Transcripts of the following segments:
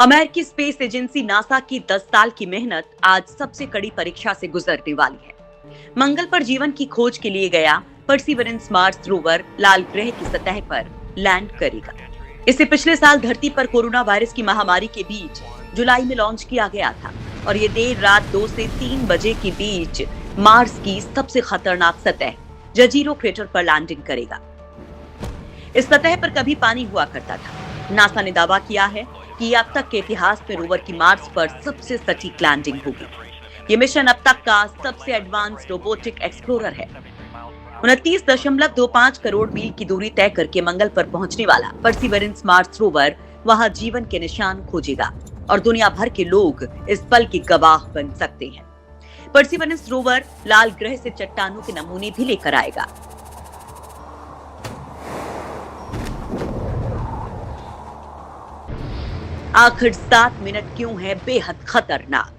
अमेरिकी space agency NASA की 10 साल की मेहनत आज सबसे कड़ी परीक्षा से गुजरने वाली है। मंगल पर जीवन की खोज के लिए गया परसिवरेंस मार्स रोवर लाल ग्रह की सतह पर लैंड करेगा। इसे पिछले साल धरती पर कोरोना वायरस की महामारी के बीच जुलाई में लॉन्च किया गया था और ये देर रात 2 से 3 बजे के बीच मार्स की सबसे खतरनाक सतह जजीरो क्रेटर पर लैंडिंग करेगा। इस सतह पर कभी पानी हुआ करता था। नासा ने दावा किया है कि अब तक के इतिहास में रोवर की मार्स पर सबसे सटीक लैंडिंग होगी। ये मिशन अब तक का सबसे एडवांस रोबोटिक एक्सप्लोरर है। 29.25 करोड़ मील की दूरी तय करके मंगल पर पहुंचने वाला परसिवरेंस मार्स रोवर वहां जीवन के निशान खोजेगा और दुनिया भर के लोग इस पल के गवाह बन सकते हैं। परसिवरेंस रोवर लाल ग्रह से चट्टानों के नमूने भी लेकर आएगा। आखिर 7 मिनट क्यों है बेहद खतरनाक?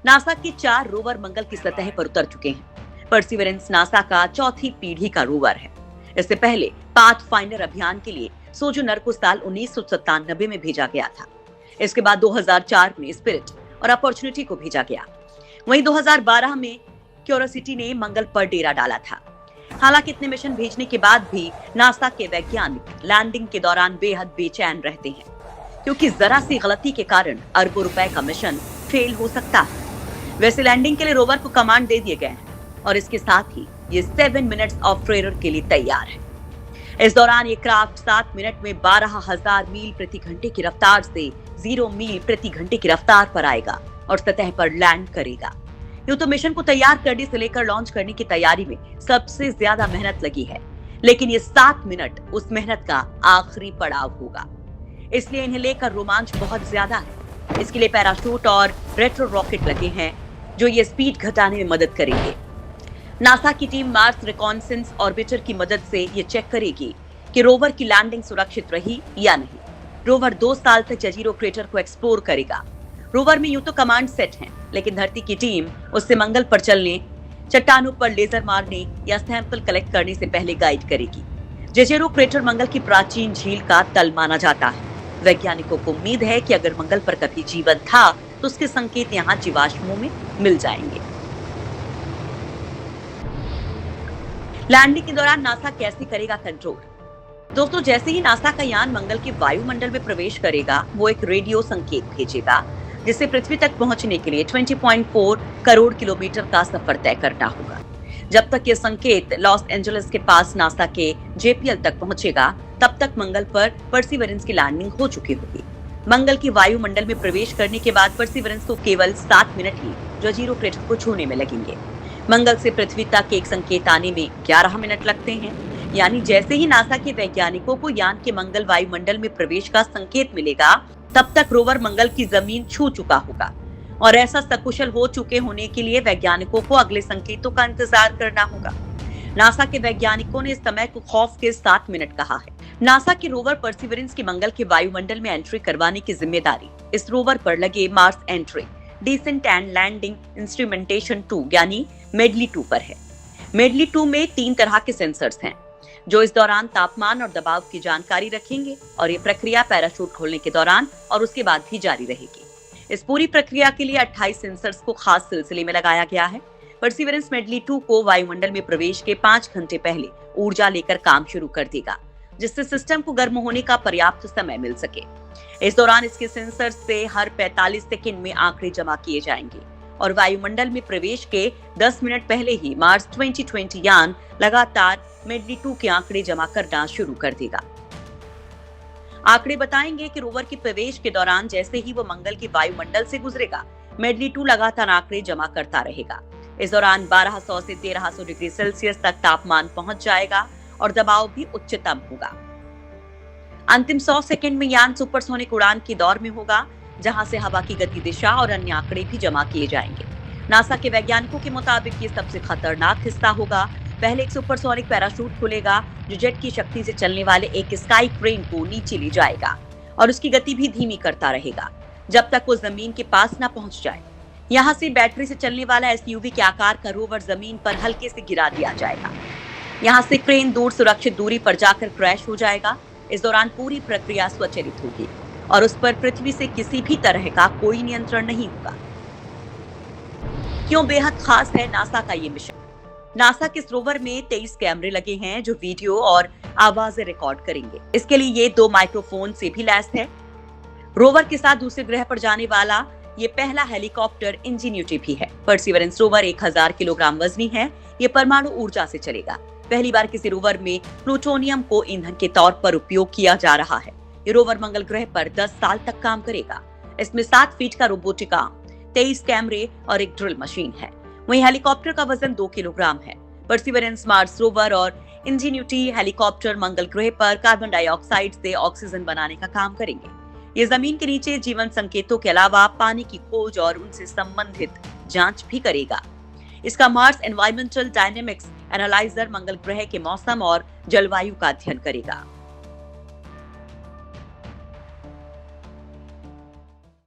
नासा के 4 रोवर मंगल की सतह पर उतर चुके हैं। परसिवरेंस नासा का चौथी पीढ़ी का रोवर है। इससे पहले पाथफाइंडर अभियान के लिए सोजर्नर को साल 1997 में भेजा गया था। इसके बाद 2004 में स्पिरिट और अपॉर्चुनिटी को भेजा गया। वहीं 2012 में क्यूरियोसिटी ने मंगल पर डेरा डाला था। हालांकि इतने मिशन भेजने के बाद भी नासा के वैज्ञानिक लैंडिंग के दौरान बेहद बेचैन रहते हैं, क्योंकि जरा सी गलती के कारण अरबों रुपए का मिशन फेल हो सकता है। वैसे लैंडिंग के लिए रोवर को कमांड दे दिए गए हैं और इसके साथ ही ये 7 मिनट्स ऑफ फेयर के लिए तैयार है। इस दौरान ये क्राफ्ट 7 मिनट में 12,000 मील प्रति घंटे की रफ्तार से 0 मील प्रति घंटे की रफ्तार पर आएगा और सतह पर लैंड करेगा। यूं तो मिशन को तैयार करने से लेकर लॉन्च करने की तैयारी में सबसे ज्यादा मेहनत लगी है, लेकिन ये 7 मिनट उस मेहनत का आखिरी पड़ाव होगा। इसलिए इन्हें लेकर रोमांच बहुत ज्यादा है। इसके लिए पैराशूट और रेट्रो रॉकेट लगे हैं जो ये स्पीड घटाने में मदद करेंगे। नासा की टीम मार्स रिकॉन्सेंस ऑर्बिटर की मदद से ये चेक करेगी कि रोवर की लैंडिंग सुरक्षित रही या नहीं। रोवर 2 साल तक जजीरो क्रेटर को एक्सप्लोर करेगा। रोवर में यूं तो कमांड सेट हैं, लेकिन धरती की टीम उससे मंगल पर चलने, चट्टानों पर लेजर मारने या सैंपल कलेक्ट करने से पहले गाइड करेगी। जजीरो क्रेटर मंगल की प्राचीन झील का तल माना जाता है। वैज्ञानिकों को उम्मीद है कि अगर मंगल पर कभी जीवन था तो उसके संकेत यहाँ जीवाश्मों में मिल जाएंगे। लैंडिंग के दौरान नासा कैसे करेगा कंट्रोल? दोस्तों, जैसे ही नासा का यान मंगल के वायुमंडल में प्रवेश करेगा, वो एक रेडियो संकेत भेजेगा जिसे पृथ्वी तक पहुंचने के लिए 20.4 करोड़ किलोमीटर का सफर तय करना होगा। जब तक ये संकेत लॉस एंजलिस के पास नासा के JPL तक पहुंचेगा, तब तक मंगल पर परसिवरेंस की लैंडिंग हो चुकी होगी। मंगल की वायुमंडल में प्रवेश करने के बाद परसिवरेंस को केवल 7 मिनट ही जजीरो क्रेटर को छूने में लगेंगे। मंगल से पृथ्वी तक एक संकेत आने में 11 मिनट लगते हैं। यानी जैसे ही नासा के वैज्ञानिकों को यान के मंगल वायुमंडल में प्रवेश का संकेत मिलेगा, तब तक रोवर मंगल की जमीन छू चुका होगा और ऐसा सकुशल हो चुके होने के लिए वैज्ञानिकों को अगले संकेतों का इंतजार करना होगा। नासा के वैज्ञानिकों ने इस समय को खौफ के 7 मिनट कहा है। नासा के रोवर परसिवरेंस की मंगल के वायुमंडल में एंट्री करवाने की जिम्मेदारी इस रोवर पर लगे Mars entry descent and landing instrumentation 2 यानी मेडली 2 पर है। मेडली 2 में 3 तरह के सेंसर्स हैं जो इस दौरान तापमान और दबाव की जानकारी रखेंगे और ये प्रक्रिया पैराशूट खोलने के दौरान और उसके बाद भी जारी रहेगी। इस पूरी प्रक्रिया के लिए 28 सेंसर्स को खास सिलसिले में लगाया गया है। परसिवरेंस मेडली 2 को वायुमंडल में प्रवेश के 5 घंटे पहले ऊर्जा लेकर काम शुरू कर देगा, जिससे सिस्टम को गर्म होने का पर्याप्त समय मिल सके। इस दौरान इसके सेंसर से हर 45 सेकंड में आंकड़े जमा किए जाएंगे और वायुमंडल में प्रवेश के 10 मिनट पहले ही मार्स 2020 यान लगातार मेडली 2 के आंकड़े जमा करना शुरू कर देगा। आंकड़े बताएंगे कि रोवर के प्रवेश के दौरान जैसे ही वो मंगल की वायुमंडल से गुजरेगा, मेडली 2 लगातार आंकड़े जमा करता रहेगा। इस दौरान 1200 से 1300 डिग्री सेल्सियस तक तापमान पहुंच जाएगा और दबाव भी उच्चतम होगा। अंतिम 100 सेकंड में यान सुपरसोनिक उड़ान की दौर में होगा, जहां से हवा की गति, दिशा और अन्य आंकड़े भी जमा किए जाएंगे। नासा के वैज्ञानिकों के मुताबिक ये सबसे खतरनाक हिस्सा होगा। पहले एक सुपरसोनिक पैराशूट खुलेगा जो जेट की शक्ति से चलने वाले एक स्काई क्रेन को नीचे ले जाएगा और उसकी गति भी धीमी करता रहेगा जब तक वो जमीन के पास ना पहुंच जाए। यहाँ से बैटरी से चलने वाला SUV के आकार का रोवर जमीन पर हल्के से गिरा दिया जाएगा। यहाँ से क्रेन दूर सुरक्षित दूरी पर जाकर क्रैश हो जाएगा। इस दौरान पूरी प्रक्रिया स्वचालित होगी। और उस पर पृथ्वी से किसी भी तरह का कोई नियंत्रण नहीं होगा। क्यों बेहद खास है नासा का ये मिशन? नासा के इस रोवर में 23 कैमरे लगे हैं जो वीडियो और आवाजें रिकॉर्ड करेंगे। इसके लिए ये 2 माइक्रोफोन से भी लैस है। रोवर के साथ दूसरे ग्रह पर जाने वाला ये पहला हेलीकॉप्टर इंजीन्यूटी भी है। परसिवरेंस रोवर 1000 किलोग्राम वजनी है। ये परमाणु ऊर्जा से चलेगा। पहली बार किसी रोवर में प्लूटोनियम को ईंधन के तौर पर उपयोग किया जा रहा है। ये रोवर मंगल ग्रह पर 10 साल तक काम करेगा। इसमें 7 फीट का रोबोटिक आर्म, 23 कैमरे और एक ड्रिल मशीन है। वहीं हेलीकॉप्टर का वजन 2 किलोग्राम है। परसिवरेंस, मार्स रोवर और इंजीन्यूटी हेलीकॉप्टर मंगल ग्रह पर कार्बन डाइऑक्साइड से ऑक्सीजन बनाने का काम करेंगे। ये जमीन के नीचे जीवन संकेतों के अलावा पानी की खोज और उनसे संबंधित जांच भी करेगा। इसका मार्स एनवायरमेंटल डायनेमिक्स एनालाइजर मंगल ग्रह के मौसम और जलवायु का अध्ययन करेगा।